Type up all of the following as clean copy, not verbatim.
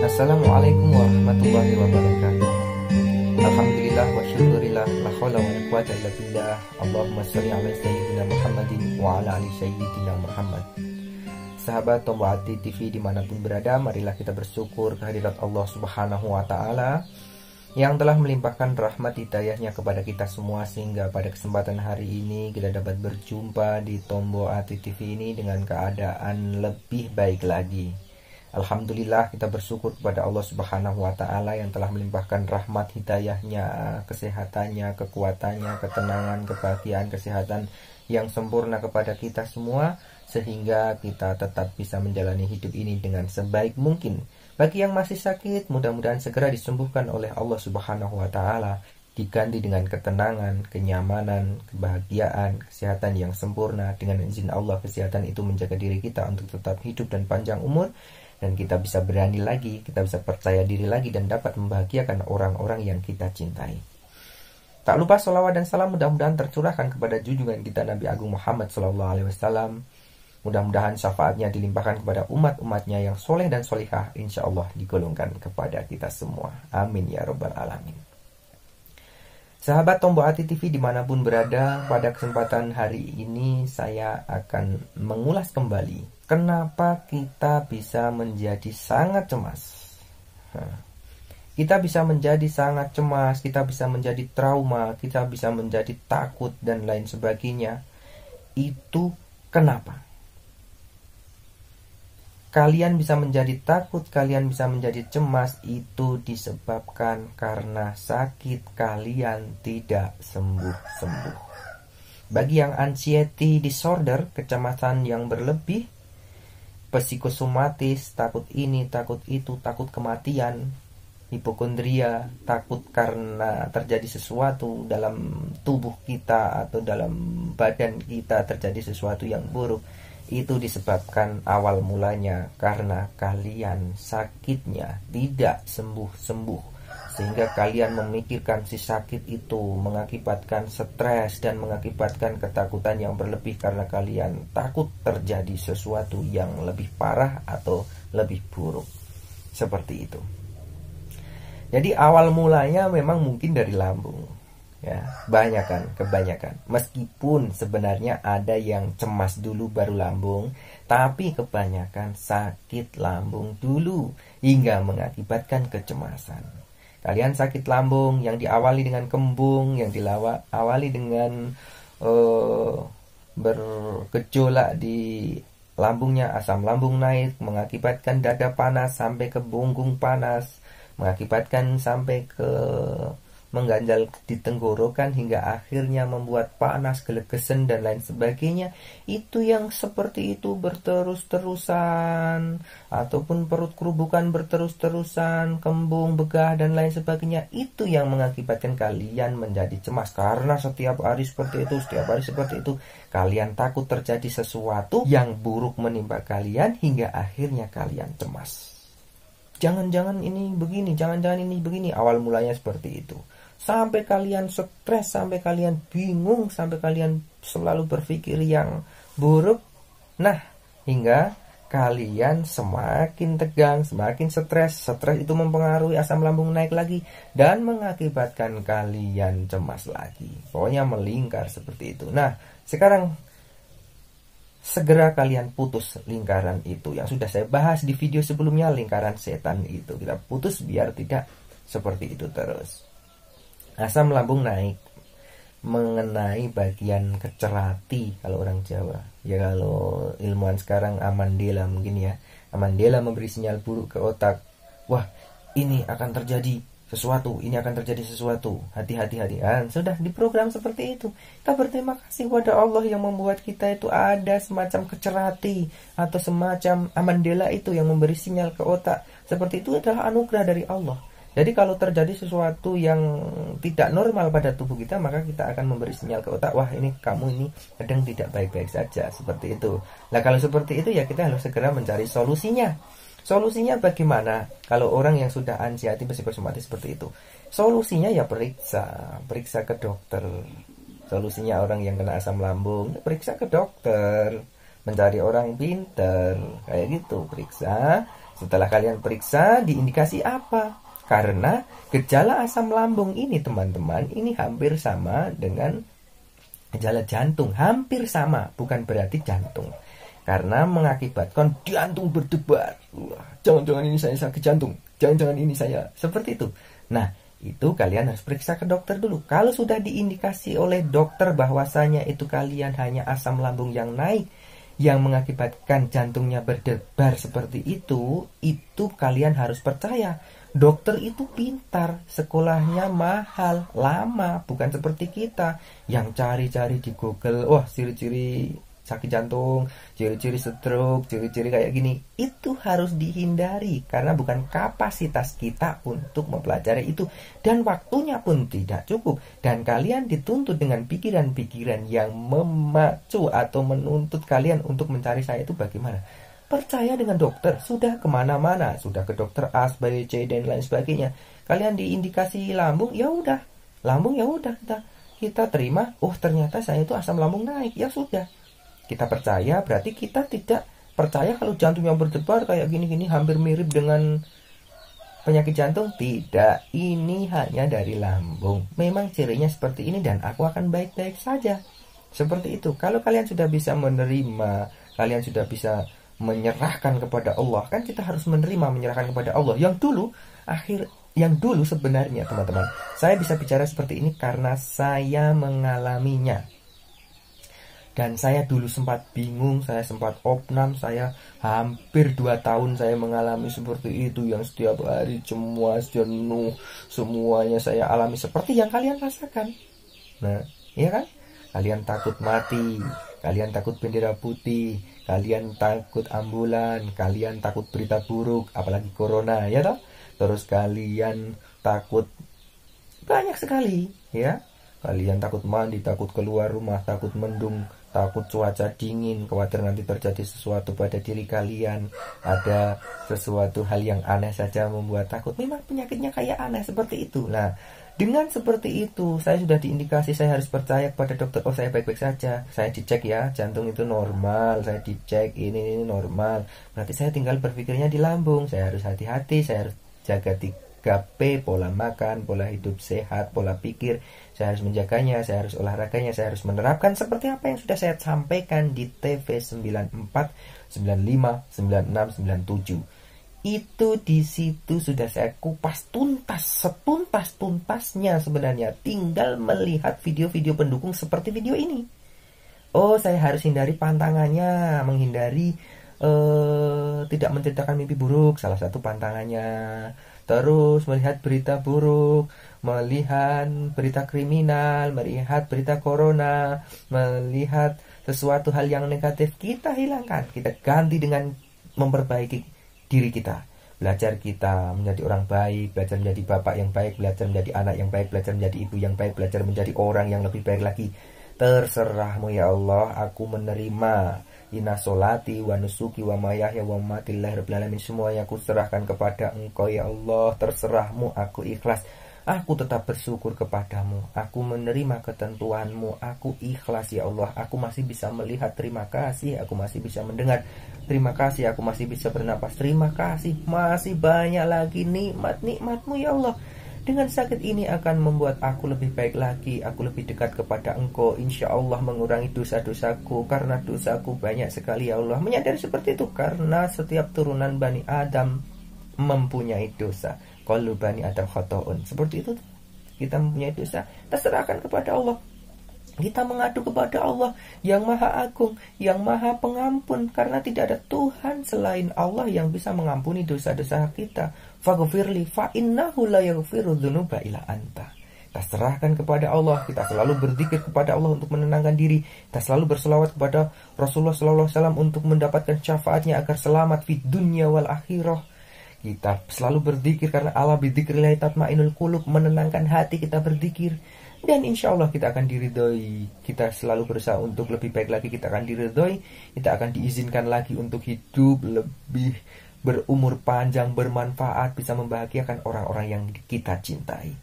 Assalamualaikum warahmatullahi wabarakatuh. Alhamdulillah wa syukurillah, la haula wa la quwata illa billah. Allahumma shalli ala sayyidina Muhammadin wa ala ali sayyidina Muhammad. Sahabat Tombo Hati TV dimanapun berada, marilah kita bersyukur kehadirat Allah Subhanahu wa ta'ala yang telah melimpahkan rahmat hidayahnya kepada kita semua, sehingga pada kesempatan hari ini kita dapat berjumpa di Tombo Hati TV ini dengan keadaan lebih baik lagi. Alhamdulillah, kita bersyukur kepada Allah Subhanahu wa ta'ala yang telah melimpahkan rahmat hidayahnya, kesehatannya, kekuatannya, ketenangan, kebahagiaan, kesehatan yang sempurna kepada kita semua, sehingga kita tetap bisa menjalani hidup ini dengan sebaik mungkin. Bagi yang masih sakit, mudah-mudahan segera disembuhkan oleh Allah Subhanahu wa ta'ala, diganti dengan ketenangan, kenyamanan, kebahagiaan, kesehatan yang sempurna. Dengan izin Allah, kesehatan itu menjaga diri kita untuk tetap hidup dan panjang umur, dan kita bisa berani lagi, kita bisa percaya diri lagi, dan dapat membahagiakan orang-orang yang kita cintai. Tak lupa sholawat dan salam mudah-mudahan tercurahkan kepada junjungan kita Nabi Agung Muhammad SAW. Mudah-mudahan syafaatnya dilimpahkan kepada umat-umatnya yang soleh dan solihah, insya Allah digolongkan kepada kita semua. Amin ya robbal alamin. Sahabat Tombo Hati TV dimanapun berada, pada kesempatan hari ini saya akan mengulas kembali kenapa kita bisa menjadi sangat cemas. Kita bisa menjadi sangat cemas, kita bisa menjadi trauma, kita bisa menjadi takut dan lain sebagainya. Itu kenapa? Kalian bisa menjadi takut, kalian bisa menjadi cemas, itu disebabkan karena sakit kalian tidak sembuh-sembuh. Bagi yang anxiety disorder, kecemasan yang berlebih, psikosomatis, takut ini, takut itu, takut kematian, hipokondria, takut karena terjadi sesuatu dalam tubuh kita atau dalam badan kita, terjadi sesuatu yang buruk, itu disebabkan awal mulanya karena kalian sakitnya tidak sembuh-sembuh, sehingga kalian memikirkan si sakit itu, mengakibatkan stres dan mengakibatkan ketakutan yang berlebih karena kalian takut terjadi sesuatu yang lebih parah atau lebih buruk. Seperti itu. Jadi awal mulanya memang mungkin dari lambung, ya, kebanyakan. Meskipun sebenarnya ada yang cemas dulu baru lambung, tapi kebanyakan sakit lambung dulu hingga mengakibatkan kecemasan. Kalian sakit lambung yang diawali dengan kembung, yang diawali dengan bergejolak di lambungnya, asam lambung naik, mengakibatkan dada panas sampai ke punggung panas, mengakibatkan sampai ke mengganjal di tenggorokan, hingga akhirnya membuat panas, gelegesan dan lain sebagainya. Itu yang seperti itu berterus-terusan, ataupun perut kerubukan berterus-terusan, kembung, begah dan lain sebagainya, itu yang mengakibatkan kalian menjadi cemas. Karena setiap hari seperti itu, kalian takut terjadi sesuatu yang buruk menimpa kalian, hingga akhirnya kalian cemas. Jangan-jangan ini begini, jangan-jangan ini begini. Awal mulanya seperti itu. Sampai kalian stres, sampai kalian bingung, sampai kalian selalu berpikir yang buruk. Nah, hingga kalian semakin tegang, semakin stres. Stres itu mempengaruhi asam lambung naik lagi dan mengakibatkan kalian cemas lagi. Pokoknya melingkar seperti itu. Nah, sekarang segera kalian putus lingkaran itu yang sudah saya bahas di video sebelumnya, lingkaran setan itu. Kita putus biar tidak seperti itu terus. Asam lambung naik mengenai bagian kecerati kalau orang Jawa. Ya kalau ilmuwan sekarang Amandela mungkin ya. Amandela memberi sinyal buruk ke otak. Wah, ini akan terjadi sesuatu, ini akan terjadi sesuatu. Hati-hati. Sudah diprogram seperti itu. Kita berterima kasih kepada Allah yang membuat kita itu ada semacam kecerati atau semacam Amandela itu yang memberi sinyal ke otak. Seperti itu adalah anugerah dari Allah. Jadi kalau terjadi sesuatu yang tidak normal pada tubuh kita, maka kita akan memberi sinyal ke otak, wah ini kamu ini kadang tidak baik-baik saja, seperti itu. Nah kalau seperti itu ya kita harus segera mencari solusinya. Solusinya bagaimana? Kalau orang yang sudah anxiety psikosomatis seperti itu, solusinya ya periksa ke dokter. Solusinya orang yang kena asam lambung, periksa ke dokter, mencari orang pinter, kayak gitu, periksa Setelah kalian periksa, diindikasi apa? Karena gejala asam lambung ini teman-teman, ini hampir sama dengan gejala jantung. Hampir sama, bukan berarti jantung. Karena mengakibatkan jantung berdebar. Jangan-jangan ini saya sakit jantung. Jangan-jangan ini saya. Seperti itu. Nah, itu kalian harus periksa ke dokter dulu. Kalau sudah diindikasi oleh dokter bahwasanya itu kalian hanya asam lambung yang naik, yang mengakibatkan jantungnya berdebar seperti itu kalian harus percaya. Dokter itu pintar, sekolahnya mahal, lama, bukan seperti kita yang cari-cari di Google, wah ciri-ciri sakit jantung, ciri-ciri stroke, ciri-ciri kayak gini. Itu harus dihindari karena bukan kapasitas kita untuk mempelajari itu, dan waktunya pun tidak cukup, dan kalian dituntut dengan pikiran-pikiran yang memacu atau menuntut kalian untuk mencari saya itu bagaimana. Percaya dengan dokter, sudah kemana-mana, sudah ke dokter A, B, C dan lain sebagainya. Kalian diindikasi lambung, ya udah, lambung ya udah kita terima. Oh ternyata saya itu asam lambung naik, ya sudah. Kita percaya, berarti kita tidak percaya kalau jantung yang berdebar kayak gini-gini hampir mirip dengan penyakit jantung. Tidak, ini hanya dari lambung. Memang cirinya seperti ini dan aku akan baik-baik saja. Seperti itu. Kalau kalian sudah bisa menerima, kalian sudah bisa menyerahkan kepada Allah, kan kita harus menerima, menyerahkan kepada Allah. Yang dulu sebenarnya teman-teman, saya bisa bicara seperti ini karena saya mengalaminya. Dan saya dulu sempat bingung, saya sempat opnam, saya hampir 2 tahun saya mengalami seperti itu, yang setiap hari cemas, jenuh, semuanya saya alami seperti yang kalian rasakan. Nah, iya kan? Kalian takut mati, kalian takut bendera putih, kalian takut ambulan, kalian takut berita buruk, apalagi corona, ya toh? Terus kalian takut banyak sekali, ya. Kalian takut mandi, takut keluar rumah, takut mendung, takut cuaca dingin, khawatir nanti terjadi sesuatu pada diri kalian, ada sesuatu hal yang aneh saja membuat takut. Memang penyakitnya kayak aneh seperti itu. Nah, dengan seperti itu, saya sudah diindikasi, saya harus percaya kepada dokter. Oh, saya baik-baik saja. Saya dicek ya, jantung itu normal. Saya dicek, ini normal. Berarti saya tinggal berpikirnya di lambung. Saya harus hati-hati, saya harus jaga 3P, pola makan, pola hidup sehat, pola pikir. Saya harus menjaganya, saya harus olahraganya, saya harus menerapkan seperti apa yang sudah saya sampaikan di TV 94, 95, 96, 97. Itu di situ sudah saya kupas tuntas, setuntas-tuntasnya sebenarnya. Tinggal melihat video-video pendukung seperti video ini. Oh, saya harus hindari pantangannya, menghindari tidak menceritakan mimpi buruk, salah satu pantangannya. Terus melihat berita buruk, melihat berita kriminal, melihat berita corona, melihat sesuatu hal yang negatif, kita hilangkan, kita ganti dengan memperbaiki diri kita, belajar kita menjadi orang baik, belajar menjadi bapak yang baik, belajar menjadi anak yang baik, belajar menjadi ibu yang baik, belajar menjadi orang yang lebih baik lagi. Terserahmu ya Allah, aku menerima. Inna solati wa nusuki wa mayahya wa mamatillahi rabbil alamin, semuanya aku serahkan kepada Engkau ya Allah. Terserahmu, aku ikhlas. Aku tetap bersyukur kepadamu. Aku menerima ketentuanmu. Aku ikhlas ya Allah. Aku masih bisa melihat, terima kasih. Aku masih bisa mendengar, terima kasih. Aku masih bisa bernapas, terima kasih. Masih banyak lagi nikmat-nikmatmu ya Allah. Dengan sakit ini akan membuat aku lebih baik lagi. Aku lebih dekat kepada Engkau. Insya Allah mengurangi dosa-dosaku, karena dosaku banyak sekali ya Allah. Menyadari seperti itu karena setiap turunan Bani Adam mempunyai dosa. Qalu Bani Adam khotoun. Seperti itu, kita mempunyai dosa, kita serahkan kepada Allah. Kita mengadu kepada Allah yang maha agung, yang maha pengampun, karena tidak ada Tuhan selain Allah yang bisa mengampuni dosa-dosa kita. Faghfirli fa innahu la yaghfiru dzunuba illa anta. Kita serahkan kepada Allah, kita selalu berzikir kepada Allah untuk menenangkan diri, kita selalu berselawat kepada Rasulullah SAW untuk mendapatkan syafaatnya agar selamat di dunia wal akhirah. Kita selalu berzikir karena Allah bidzikrillah tatmainul qulub, menenangkan hati kita berzikir. Dan insya Allah kita akan diridhoi. Kita selalu berusaha untuk lebih baik lagi, kita akan diridhoi. Kita akan diizinkan lagi untuk hidup lebih berumur panjang, bermanfaat, bisa membahagiakan orang-orang yang kita cintai.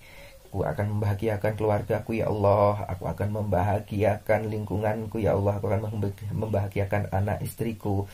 Aku akan membahagiakan keluargaku ya Allah. Aku akan membahagiakan lingkunganku ya Allah. Aku akan membahagiakan anak istriku.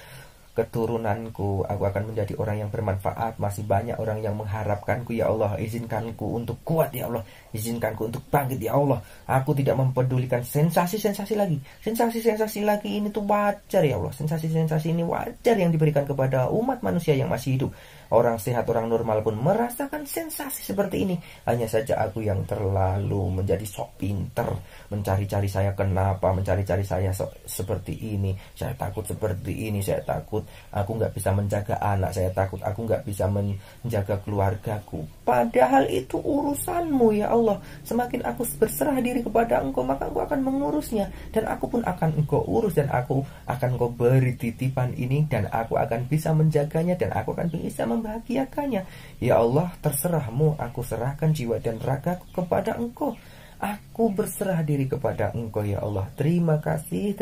keturunanku, aku akan menjadi orang yang bermanfaat. Masih banyak orang yang mengharapkanku ya Allah. Izinkanku untuk kuat ya Allah, izinkanku untuk bangkit ya Allah. Aku tidak mempedulikan sensasi-sensasi lagi. Sensasi-sensasi lagi ini tuh wajar ya Allah. Sensasi-sensasi ini wajar yang diberikan kepada umat manusia yang masih hidup. Orang sehat, orang normal pun merasakan sensasi seperti ini. Hanya saja aku yang terlalu menjadi sok pinter, mencari-cari saya kenapa, mencari-cari saya seperti ini. Saya takut seperti ini, saya takut aku nggak bisa menjaga anak, saya takut aku nggak bisa menjaga keluargaku. Padahal itu urusanmu ya Allah. Semakin aku berserah diri kepada Engkau, maka Engkau akan mengurusnya. Dan aku pun akan Engkau urus, dan aku akan Engkau beri titipan ini, dan aku akan bisa menjaganya, dan aku akan bisa membahagiakannya. Ya Allah, terserahmu, aku serahkan jiwa dan ragaku kepada Engkau. Aku berserah diri kepada Engkau ya Allah. Terima kasih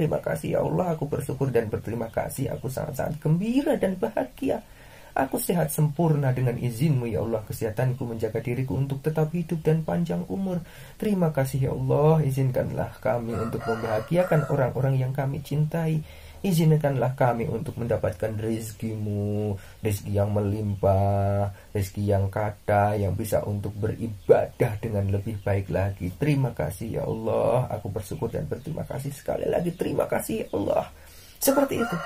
ya Allah. Aku bersyukur dan berterima kasih. Aku sangat-sangat gembira dan bahagia. Aku sehat sempurna dengan izin-Mu ya Allah. Kesehatanku menjaga diriku untuk tetap hidup dan panjang umur. Terima kasih ya Allah. Izinkanlah kami untuk membahagiakan orang-orang yang kami cintai. Izinkanlah kami untuk mendapatkan rezeki-Mu, rezeki yang melimpah, rezeki yang kata, yang bisa untuk beribadah dengan lebih baik lagi. Terima kasih ya Allah. Aku bersyukur dan berterima kasih sekali lagi. Terima kasih ya Allah. Seperti itu.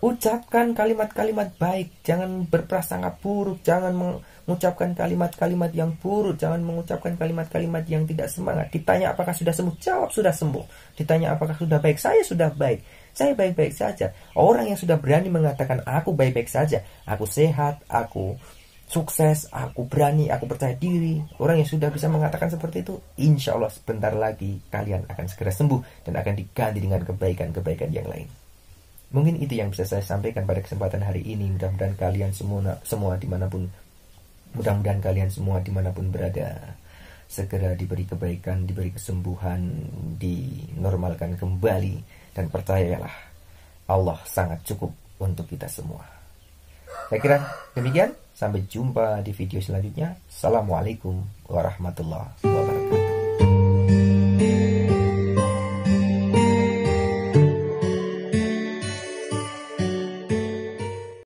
Ucapkan kalimat-kalimat baik, jangan berprasangka buruk, jangan mengucapkan kalimat-kalimat yang buruk, jangan mengucapkan kalimat-kalimat yang tidak semangat. Ditanya apakah sudah sembuh, jawab sudah sembuh. Ditanya apakah sudah baik, saya sudah baik, saya baik-baik saja. Orang yang sudah berani mengatakan aku baik-baik saja, aku sehat, aku sukses, aku berani, aku percaya diri. Orang yang sudah bisa mengatakan seperti itu, insya Allah sebentar lagi kalian akan segera sembuh dan akan diganti dengan kebaikan-kebaikan yang lain. Mungkin itu yang bisa saya sampaikan pada kesempatan hari ini. Mudah-mudahan kalian semua dimanapun, mudah-mudahan kalian semua dimanapun berada, segera diberi kebaikan, diberi kesembuhan, dinormalkan kembali, dan percayalah Allah sangat cukup untuk kita semua. Saya kira demikian. Sampai jumpa di video selanjutnya. Assalamualaikum warahmatullahi wabarakatuh.